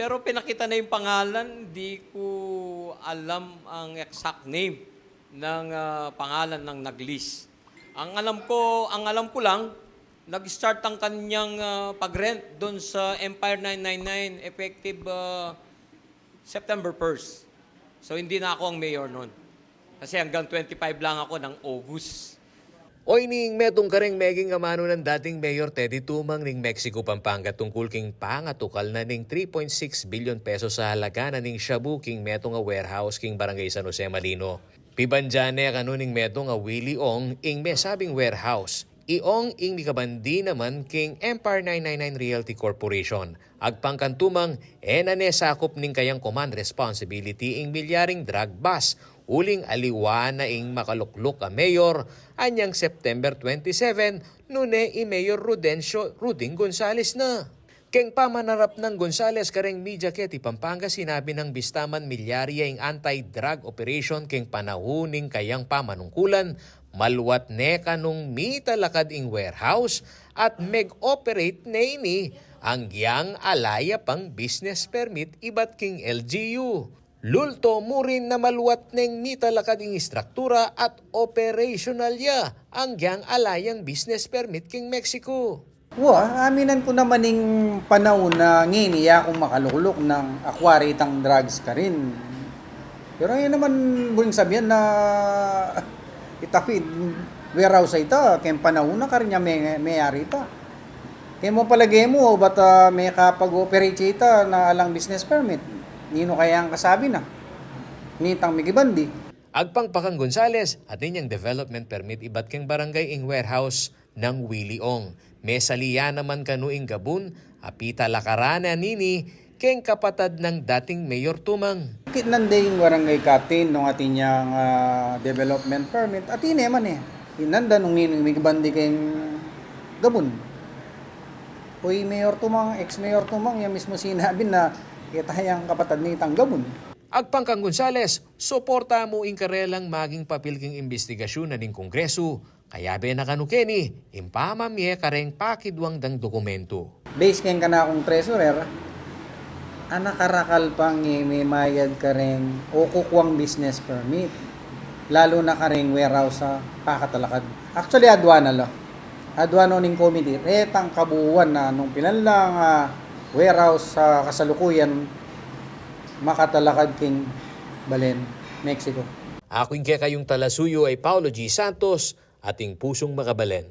pero pinakita na yung pangalan, di ko alam ang exact name ng pangalan ng nag-lease. Ang alam ko lang, nag-start ang kanyang pag-rent doon sa Empire 999 effective September 1st. So hindi na ako ang mayor noon. Kasi hanggang 25 lang ako ng August. O ining metong kareng meging amano ng dating Mayor Teddy Tumang ning Mexico, Pampanga tungkol king pangatukal na ning 3.6 billion pesos sa halaga na ning shabu king metong nga warehouse king Barangay San Jose Malino. Pibanjane kanuning metong nga Willie Ong ing may sabing warehouse. Iong ing mikabandi naman king Empire 999 Realty Corporation. Agpangkantumang sakop ning kayang command responsibility ing milyaring drug bust. Uling aliwa na ing makaluklok a mayor anyang September 27 nune i Mayor Ruding Gonzales na. Keng pamanarap ng Gonzales kareng media keti Pampanga sinabi ng bistaman milyarya ing anti-drug operation keng panahuning kayang pamanungkulan maluwat ne kanung mitalakad ing warehouse at meg-operate na ini ang giyang alaya pang business permit ibat king LGU. Lulto mo rin na maluwat neng mitalakad ing istruktura at operational ya ang giyang alayang business permit king Mexico. Aminan ko naman ing panahon na nginiya akong makaluklok ng akwari itang drugs ka rin. Pero yun naman buling sabihan na itafid warehouse ita, kaya panahon na ka rin niya may-ari ita. Kaya mo palagay mo, ba't may kapag-operate ita na alang business permit? Nino kaya ang kasabi na? Nitang migibandi. Agpangpakang Gonzales at ninyang development permit ibat keng barangay ing warehouse ng Willie Ong. May saliya naman kanuing gabun, apita lakarana nini, keng kapatad ng dating Mayor Tumang. Nanday yung barangay captain nung ating niyang development permit. At yun naman Inanda nung migibandi kayong gabun. Uy, Mayor Tumang, ex-Mayor Tumang, yung mismo sinabi na kitayang kapatad ni Tanggabon. Agpangkang Gonzales, suporta mo ing karelang maging papilking investigasyon na ning Kongreso. Kaya be nakanukeni, impamamye kareng pakidwang dang dokumento. Base keng ka na akong treasurer, anakarakal pang may mayad ka rin o kukwang business permit. Lalo na ka rin warehouse sa pakatalakad. Actually, adwana lo. Adwana ning committee, retang kabuuan na nung pinanlang warehouse sa kasalukuyan makatalakad king Balen, Mexico. Aking kaya kayong talasuyo ay Paulo G. Santos, ating pusong makabalen.